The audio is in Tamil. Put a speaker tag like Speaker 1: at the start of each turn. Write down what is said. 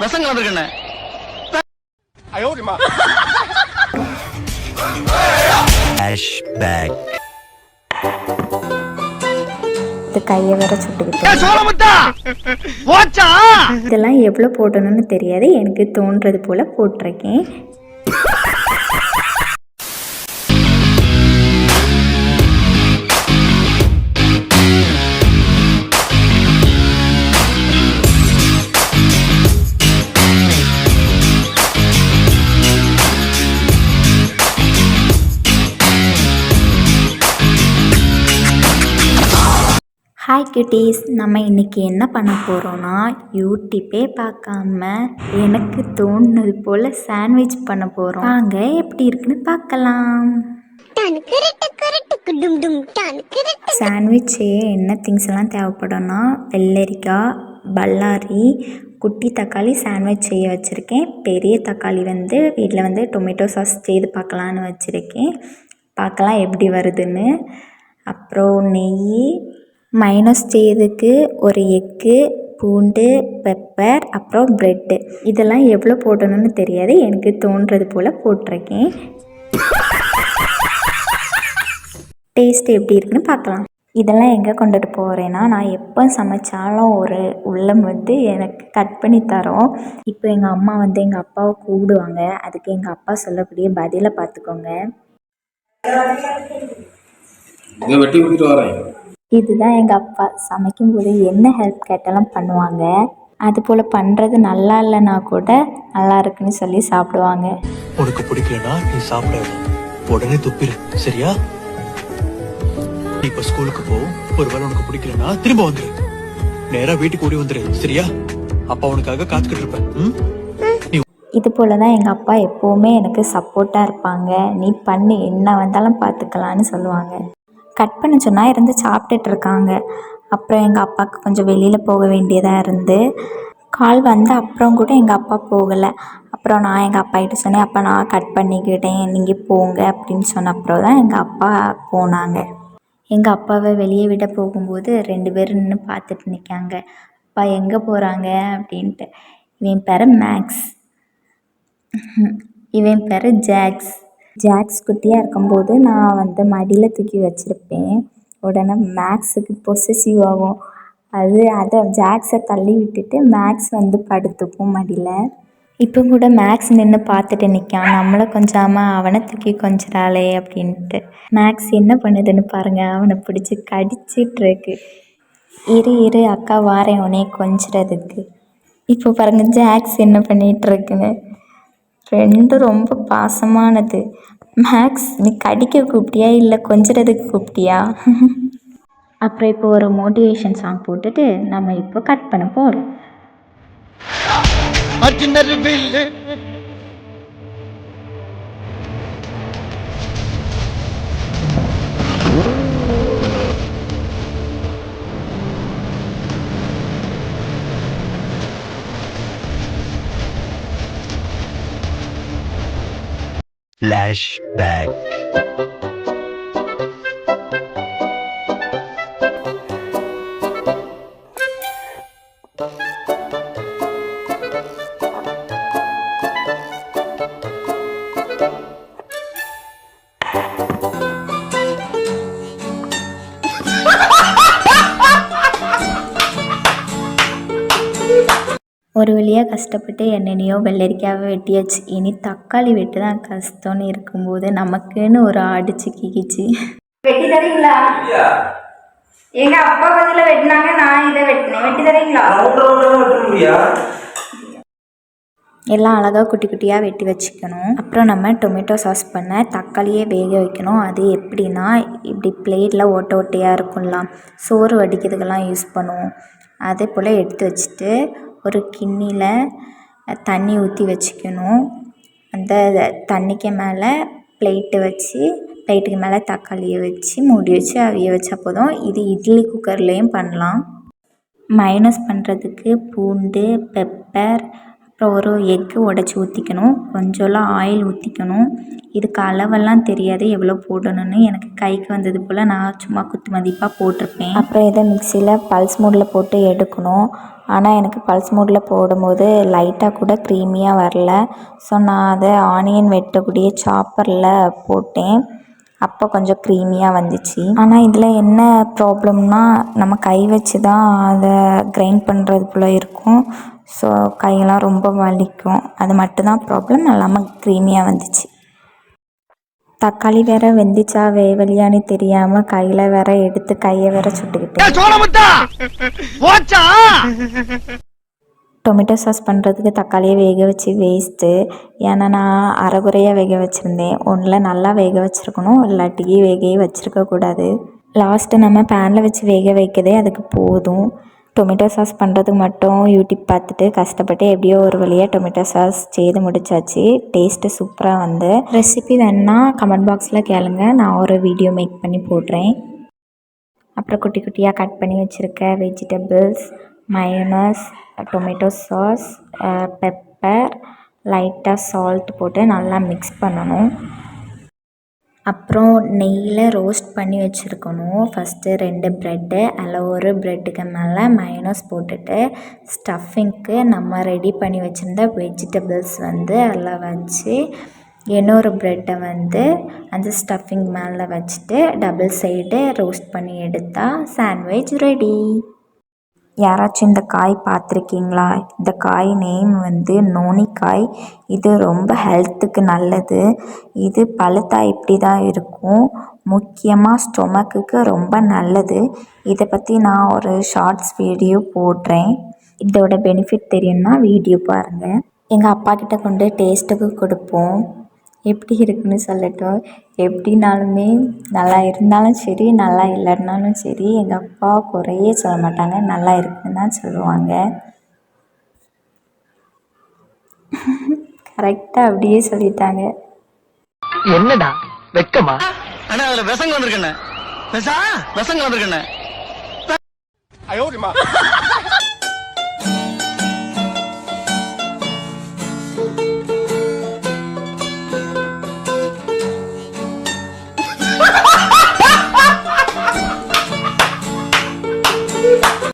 Speaker 1: விஷம் கலந்துருக்கண்ணே.
Speaker 2: கையை வேற சுட்டுக்கிட்டு இதெல்லாம் எவ்வளோ போடணும்னு தெரியாது, எனக்கு தோன்றது போல போட்டிருக்கேன். ஹாய் கிட்டீஸ், நம்ம இன்றைக்கி என்ன பண்ண போகிறோன்னா, யூடியூப்பே பார்க்காம எனக்கு தோணுது போல் சாண்ட்விச் பண்ண போகிறோம். வாங்க எப்படி இருக்குன்னு பார்க்கலாம். சாண்ட்விச்சு என்ன திங்ஸ் எல்லாம் தேவைப்படும்னா, வெள்ளரிக்காய், பல்லாரி, குட்டி தக்காளி சாண்ட்விச் செய்ய வச்சுருக்கேன். பெரிய தக்காளி வீட்டில் டொமேட்டோ சாஸ் செய்து பார்க்கலான்னு வச்சுருக்கேன். பார்க்கலாம் எப்படி வருதுன்னு. அப்புறம் நெய், மைனஸ் செய்யறதுக்கு ஒரு எக்கு, பூண்டு, பெப்பர், அப்புறம் ப்ரெட்டு. இதெல்லாம் எவ்வளோ போடணும்னு தெரியாது, எனக்கு தோன்றது போல் போட்டிருக்கேன். டேஸ்ட் எப்படி இருக்குன்னு பார்க்கலாம். இதெல்லாம் எங்கே கொண்டுட்டு போகிறேன்னா, நான் எப்போ சமைச்சாலும் ஒரு உள்ளம் எனக்கு கட் பண்ணி தரோம். இப்போ எங்கள் அம்மா எங்கள் அப்பாவை கூப்பிடுவாங்க. அதுக்கு எங்கள் அப்பா சொல்லக்கூடிய பதிலை பார்த்துக்கோங்க. இதுதான் எங்கள் அப்பா சமைக்கும்போது என்ன ஹெல்ப் கேட்டாலும் பண்ணுவாங்க. அதுபோல் பண்ணுறது நல்லா இல்லைன்னா கூட நல்லா இருக்குன்னு சொல்லி சாப்பிடுவாங்க.
Speaker 3: உனக்கு பிடிக்கலனா நீ சாப்பிட உடனே துப்பிடு, சரியா? இப்ப ஸ்கூலுக்கு போ. ஒருவேளை உனக்கு பிடிக்கலனா திரும்ப வந்துரு, நேரா வீட்டுக்கு ஓடி வந்துரு, சரியா? அப்பா உனக்காக காத்துக்கிட்டு இருப்பேன்.
Speaker 2: இது போல தான் எங்கள் அப்பா எப்போவுமே எனக்கு சப்போர்ட்டாக இருப்பாங்க. நீ பண்ணு, என்ன வந்தாலும் பார்த்துக்கலான்னு சொல்லுவாங்க. கட் பண்ண சொன்னால் இருந்து சாப்பிட்டுட்டு இருக்காங்க. அப்புறம் எங்கள் அப்பாவுக்கு கொஞ்சம் வெளியில் போக வேண்டியதாக இருந்து கால் அப்புறம் கூட எங்கள் அப்பா போகலை. அப்புறம் நான் எங்கள் அப்பாகிட்ட சொன்னேன், அப்போ நான் கட் பண்ணிக்கிட்டேன், நீங்கள் போங்க அப்படின்னு சொன்ன அப்புறம் தான் எங்கள் அப்பா போனாங்க. எங்கள் அப்பாவை வெளியே விட போகும்போது 2 பேர் நின்று பார்த்துட்டு நிற்காங்க. அப்பா எங்கே போகிறாங்க அப்படின்ட்டு. இவன் பேர் மேக்ஸ், இவன் பேர் ஜாக்ஸ். ஜாக்ஸ் குட்டியாக இருக்கும்போது நான் மடியில் தூக்கி வச்சுருப்பேன். உடனே மேக்ஸுக்கு பொசசிவ் ஆகும். அதை ஜாக்ஸை தள்ளி விட்டுட்டு மேக்ஸ் படுத்துப்போம் மடியில். இப்போ கூட மேக்ஸ் நின்று பார்த்துட்டு நிற்கான். நம்மளை கொஞ்சாமல் அவனை தூக்கி கொஞ்சிடாளே அப்படின்ட்டு. மேக்ஸ் என்ன பண்ணுதுன்னு பாருங்கள், அவனை பிடிச்சி கடிச்சிட்ருக்கு. இரு அக்கா வாரேன் உடனே கொஞ்சிறதுக்கு. இப்போ பாருங்கள் ஜாக்ஸ் என்ன பண்ணிகிட்ருக்குன்னு. ரெண்டும் ரொம்ப பாசமானது. மேக்ஸ், நீ கடிக்க கூப்பிட்டியா இல்லை கொஞ்சிறதுக்கு கூப்பிட்டியா? அப்புறம் இப்போ ஒரு மோட்டிவேஷன் சாங் போட்டுட்டு நம்ம இப்போ கட் பண்ண போகிறோம்.
Speaker 3: Flashback.
Speaker 2: ஒரு வழியாக கஷ்டப்பட்டு என்னென்னையோ வெள்ளரிக்காவை வெட்டியாச்சு. இனி தக்காளி வெட்டு தான் கஷ்டம்னு இருக்கும்போது நமக்குன்னு ஒரு ஆடிச்சு கிக்கிச்சு. வெட்டி தரீங்களா? எங்க அப்பா பதில் வெட்டினாங்க, நான் இதை வெட்டினேன். வெட்டி தரீங்களா? எல்லாம் அழகாக குட்டி குட்டியாக வெட்டி வச்சுக்கணும். அப்புறம் நம்ம டொமேட்டோ சாஸ் பண்ண தக்காளியே வேக வைக்கணும். அது எப்படின்னா, இப்படி பிளேட்டில் ஓட்டை ஓட்டையாக இருக்கும்ல, சோறு வடிக்கிறதுக்கெல்லாம் யூஸ் பண்ணுவோம். அதே போல் எடுத்து வச்சுட்டு ஒரு கிண்ணியில் தண்ணி ஊற்றி வச்சுக்கணும். அந்த தண்ணிக்கு மேலே பிளேட்டு வச்சு, பிளேட்டுக்கு மேலே தக்காளியை வச்சு மூடி வச்சு அவிய வச்சா போதும். இது இட்லி குக்கர்லேயும் பண்ணலாம். மைனஸ் பண்ணுறதுக்கு பூண்டு, பெப்பர், அப்புறம் ஒரு எக்கு உடச்சி ஊற்றிக்கணும். கொஞ்சம்லாம் ஆயில் ஊற்றிக்கணும். இதுக்கு அளவெல்லாம் தெரியாது எவ்வளோ போடணும்னு. எனக்கு கைக்கு வந்தது போல் நான் சும்மா குத்து மதிப்பாக போட்டிருப்பேன். அப்புறம் இதை மிக்சியில் பல்ஸ் மோடில் போட்டு எடுக்கணும். ஆனால் எனக்கு பல்ஸ் மோடில் போடும்போது லைட்டாக கூட க்ரீமியாக வரல. ஸோ நான் அதை ஆனியன் வெட்டக்கூடிய சாப்பரில் போட்டேன். அப்போ கொஞ்சம் க்ரீமியாக வந்துச்சு. ஆனால் இதில் என்ன ப்ராப்ளம்னா நம்ம கை வச்சு தான் அதை கிரைண்ட் பண்ணுறது போல் இருக்கும். ஸோ கையெல்லாம் ரொம்ப வலிக்கும். அது மட்டும்தான் ப்ராப்ளம். இல்லாமல் க்ரீமியாக வந்துச்சு. தக்காளி வேற வெந்துச்சா வேவலியான்னு தெரியாமல் கையில் வேற எடுத்து கையை வேற சுட்டுக்கிட்டேன். டொமேட்டோ சாஸ் பண்ணுறதுக்கு தக்காளியை வேக வச்சு வேஸ்ட்டு. ஏன்னா நான் அரைகுறையாக வேக வச்சுருந்தேன். ஒன்றில் நல்லா வேக வச்சுருக்கணும், இல்லாட்டி வேகையே வச்சுருக்கக்கூடாது. லாஸ்ட்டு நம்ம பேனில் வச்சு வேக வைக்கதே அதுக்கு போதும். டொமேட்டோ சாஸ் பண்ணுறதுக்கு மட்டும் யூடியூப் பார்த்துட்டு கஷ்டப்பட்டு எப்படியோ ஒரு வழியாக டொமேட்டோ சாஸ் செய்து முடிச்சாச்சு. டேஸ்ட்டு சூப்பராக வந்து. ரெசிபி வேணுன்னா கமெண்ட் பாக்ஸில் கேளுங்க, நான் ஒரு வீடியோ மேக் பண்ணி போடுறேன். அப்புறம் குட்டி குட்டியாக கட் பண்ணி வச்சுருக்க vegetables, mayonnaise, tomato sauce, pepper, லைட்டாக சால்ட் போட்டு நல்லா மிக்ஸ் பண்ணணும். அப்புறம் நெய்யில் ரோஸ்ட் பண்ணி வச்சுருக்கணும். ஃபஸ்ட்டு 2 ப்ரெட்டு, அதில் ஒரு ப்ரெட்டுக்கு மேலே மயோனஸ் போட்டுட்டு ஸ்டஃபிங்க்கு நம்ம ரெடி பண்ணி வச்சுருந்த வெஜிடபிள்ஸ் வந்து அதில் வச்சு இன்னொரு ப்ரெட்டை வந்து அந்த ஸ்டஃபிங் மேலே வச்சுட்டு டபுள் சைடு ரோஸ்ட் பண்ணி எடுத்தால் சாண்ட்விச் ரெடி. யாராச்சும் இந்த காய் பார்த்துருக்கீங்களா? இந்த காய் நேம் வந்து நோனிக்காய். இது ரொம்ப ஹெல்த்துக்கு நல்லது. இது பழுத்தா இப்படி தான் இருக்கும். முக்கியமாக ஸ்டொமக்குக்கு ரொம்ப நல்லது. இதை பற்றி நான் ஒரு ஷார்ட்ஸ் வீடியோ போடுறேன். இதோட பெனிஃபிட் தெரியும்னா வீடியோ பாருங்கள். எங்கள் அப்பா கிட்ட கொண்டு டேஸ்ட்டுக்கு கொடுப்போம். எப்படி இருக்குன்னு சொல்லட்டும். எப்படினாலுமே நல்லா இருந்தாலும் சரி, நல்லா இல்லைன்னாலும் சரி, எங்கள் அப்பா குறையே சொல்ல மாட்டாங்க, நல்லா இருக்குன்னு தான் சொல்லுவாங்க. கரெக்டாக அப்படியே சொல்லிட்டாங்க.
Speaker 1: என்னடா வெக்கமா? அண்ணா அதுல விசங்க வந்திருக்கேன். விசங்க வந்திருக்கேன்.